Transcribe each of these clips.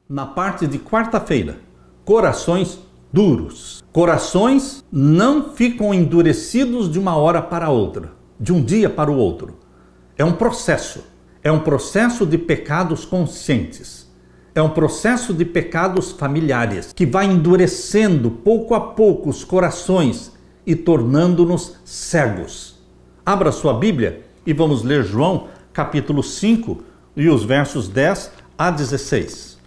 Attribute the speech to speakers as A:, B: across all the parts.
A: na parte de quarta-feira. Corações duros. Corações não ficam endurecidos de uma hora para outra, de um dia para o outro. É um processo. É um processo de pecados conscientes. É um processo de pecados familiares que vai endurecendo pouco a pouco os corações e tornando-nos cegos. Abra sua Bíblia e vamos ler João capítulo 5 e os versos 10 a 16.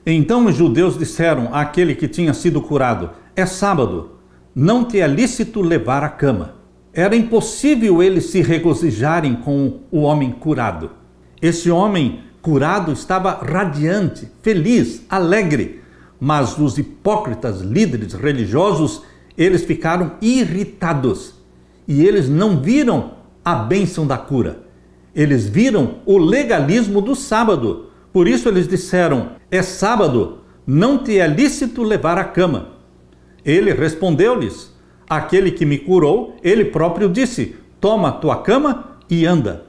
A: Então os judeus disseram àquele que tinha sido curado: é sábado, não te é lícito levar a cama. Era impossível eles se regozijarem com o homem curado. Esse homem curado estava radiante, feliz, alegre, mas os hipócritas líderes religiosos, eles ficaram irritados e eles não viram a bênção da cura. Eles viram o legalismo do sábado. Por isso eles disseram: é sábado, não te é lícito levar a cama. Ele respondeu-lhes: aquele que me curou, ele próprio disse: toma a tua cama e anda.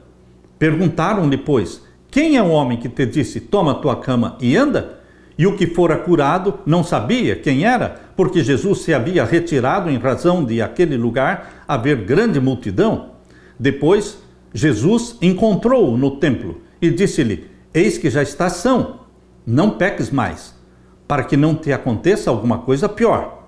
A: Perguntaram-lhe, pois: quem é o homem que te disse: toma a tua cama e anda? E o que fora curado não sabia quem era, porque Jesus se havia retirado em razão de aquele lugar haver grande multidão. Depois Jesus encontrou-o no templo e disse-lhe: eis que já estás são, não peques mais, para que não te aconteça alguma coisa pior.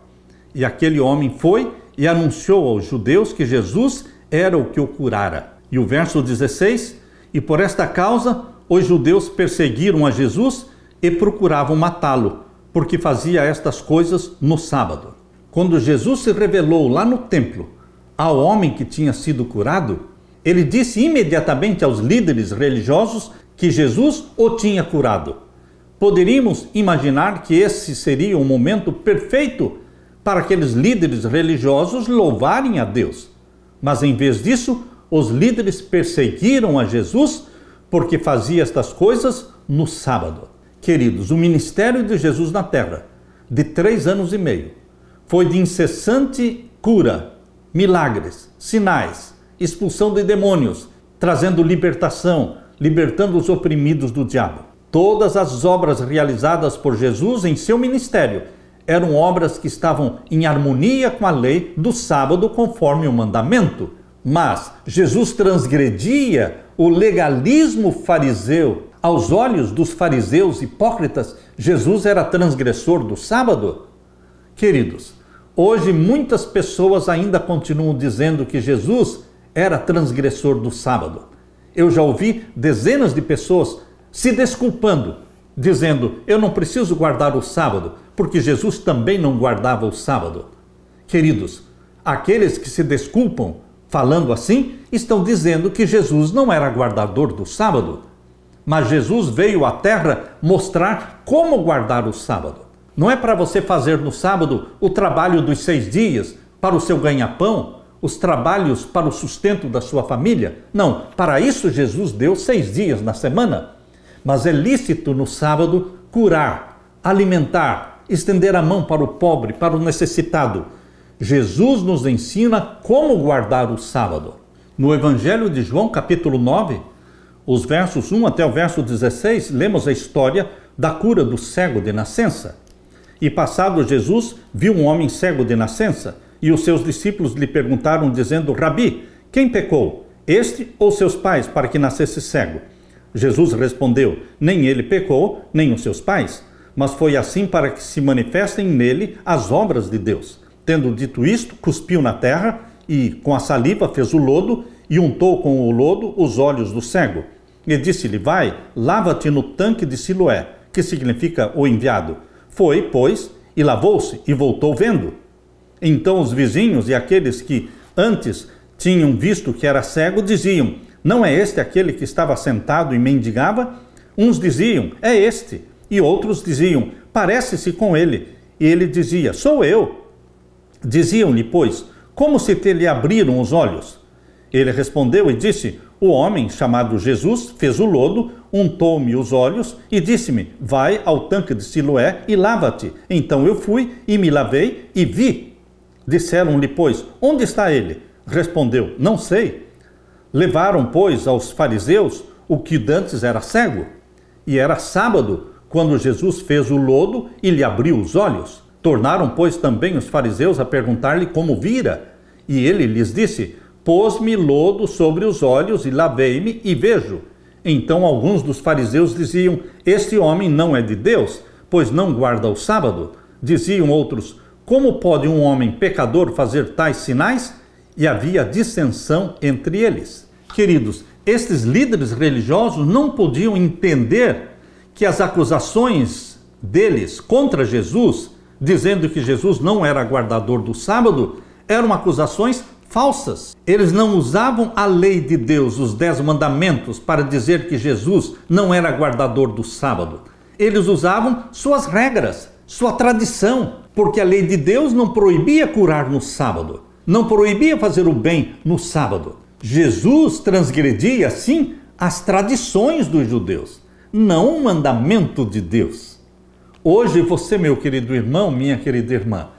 A: E aquele homem foi e anunciou aos judeus que Jesus era o que o curara. E o verso 16: e por esta causa os judeus perseguiram a Jesus e procuravam matá-lo, porque fazia estas coisas no sábado. Quando Jesus se revelou lá no templo ao homem que tinha sido curado, ele disse imediatamente aos líderes religiosos que Jesus o tinha curado. Poderíamos imaginar que esse seria o momento perfeito para aqueles líderes religiosos louvarem a Deus. Mas em vez disso, os líderes perseguiram a Jesus porque fazia estas coisas no sábado. Queridos, o ministério de Jesus na terra, de 3 anos e meio, foi de incessante cura, milagres, sinais, expulsão de demônios, trazendo libertação, libertando os oprimidos do diabo. Todas as obras realizadas por Jesus em seu ministério eram obras que estavam em harmonia com a lei do sábado, conforme o mandamento. Mas Jesus transgredia o legalismo fariseu. Aos olhos dos fariseus hipócritas, Jesus era transgressor do sábado. Queridos, hoje muitas pessoas ainda continuam dizendo que Jesus era transgressor do sábado. Eu já ouvi dezenas de pessoas se desculpando, dizendo: eu não preciso guardar o sábado, porque Jesus também não guardava o sábado. Queridos, aqueles que se desculpam falando assim, estão dizendo que Jesus não era guardador do sábado. Mas Jesus veio à terra mostrar como guardar o sábado. Não é para você fazer no sábado o trabalho dos 6 dias para o seu ganha-pão, os trabalhos para o sustento da sua família. Não, para isso Jesus deu 6 dias na semana. Mas é lícito no sábado curar, alimentar, estender a mão para o pobre, para o necessitado. Jesus nos ensina como guardar o sábado. No Evangelho de João, capítulo 9, os versos 1 até o verso 16, lemos a história da cura do cego de nascença. E passado Jesus, viu um homem cego de nascença, e os seus discípulos lhe perguntaram, dizendo: Rabi, quem pecou, este ou seus pais, para que nascesse cego? Jesus respondeu: nem ele pecou, nem os seus pais, mas foi assim para que se manifestem nele as obras de Deus. Tendo dito isto, cuspiu na terra e com a saliva fez o lodo e untou com o lodo os olhos do cego. E disse-lhe: vai, lava-te no tanque de Siloé, que significa o enviado. Foi, pois, e lavou-se e voltou vendo. Então os vizinhos e aqueles que antes tinham visto que era cego diziam: não é este aquele que estava sentado e mendigava? Uns diziam: é este. E outros diziam: parece-se com ele. E ele dizia: sou eu. Diziam-lhe, pois: como se te lhe abriram os olhos? Ele respondeu e disse: o homem chamado Jesus fez o lodo, untou-me os olhos e disse-me: vai ao tanque de Siloé e lava-te. Então eu fui e me lavei e vi. Disseram-lhe, pois: onde está ele? Respondeu: não sei. Levaram, pois, aos fariseus o que dantes era cego. E era sábado, quando Jesus fez o lodo e lhe abriu os olhos. Tornaram, pois, também os fariseus a perguntar-lhe como vira. E ele lhes disse: pôs-me lodo sobre os olhos e lavei-me e vejo. Então alguns dos fariseus diziam: este homem não é de Deus, pois não guarda o sábado. Diziam outros: como pode um homem pecador fazer tais sinais? E havia dissensão entre eles. Queridos, estes líderes religiosos não podiam entender que as acusações deles contra Jesus, dizendo que Jesus não era guardador do sábado, eram acusações falsas. Eles não usavam a lei de Deus, os 10 mandamentos, para dizer que Jesus não era guardador do sábado. Eles usavam suas regras, sua tradição, porque a lei de Deus não proibia curar no sábado, não proibia fazer o bem no sábado. Jesus transgredia, sim, as tradições dos judeus, não o mandamento de Deus. Hoje você, meu querido irmão, minha querida irmã,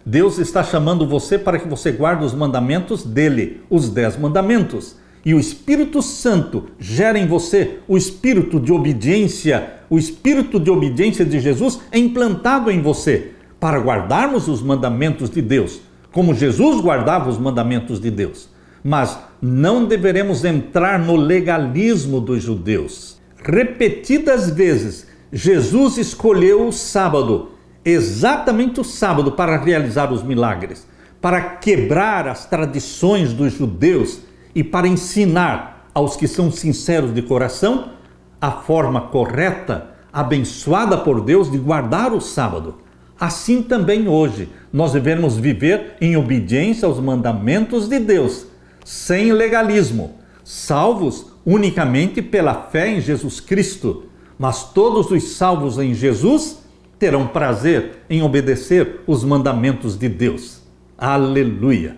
A: Deus está chamando você para que você guarde os mandamentos dele, os 10 mandamentos. E o Espírito Santo gera em você o espírito de obediência, o espírito de obediência de Jesus é implantado em você para guardarmos os mandamentos de Deus, como Jesus guardava os mandamentos de Deus. Mas não deveremos entrar no legalismo dos judeus. Repetidas vezes, Jesus escolheu o sábado, exatamente o sábado, para realizar os milagres, para quebrar as tradições dos judeus e para ensinar aos que são sinceros de coração a forma correta, abençoada por Deus, de guardar o sábado. Assim também hoje nós devemos viver em obediência aos mandamentos de Deus, sem legalismo, salvos unicamente pela fé em Jesus Cristo. Mas todos os salvos em Jesus terão prazer em obedecer os mandamentos de Deus. Aleluia!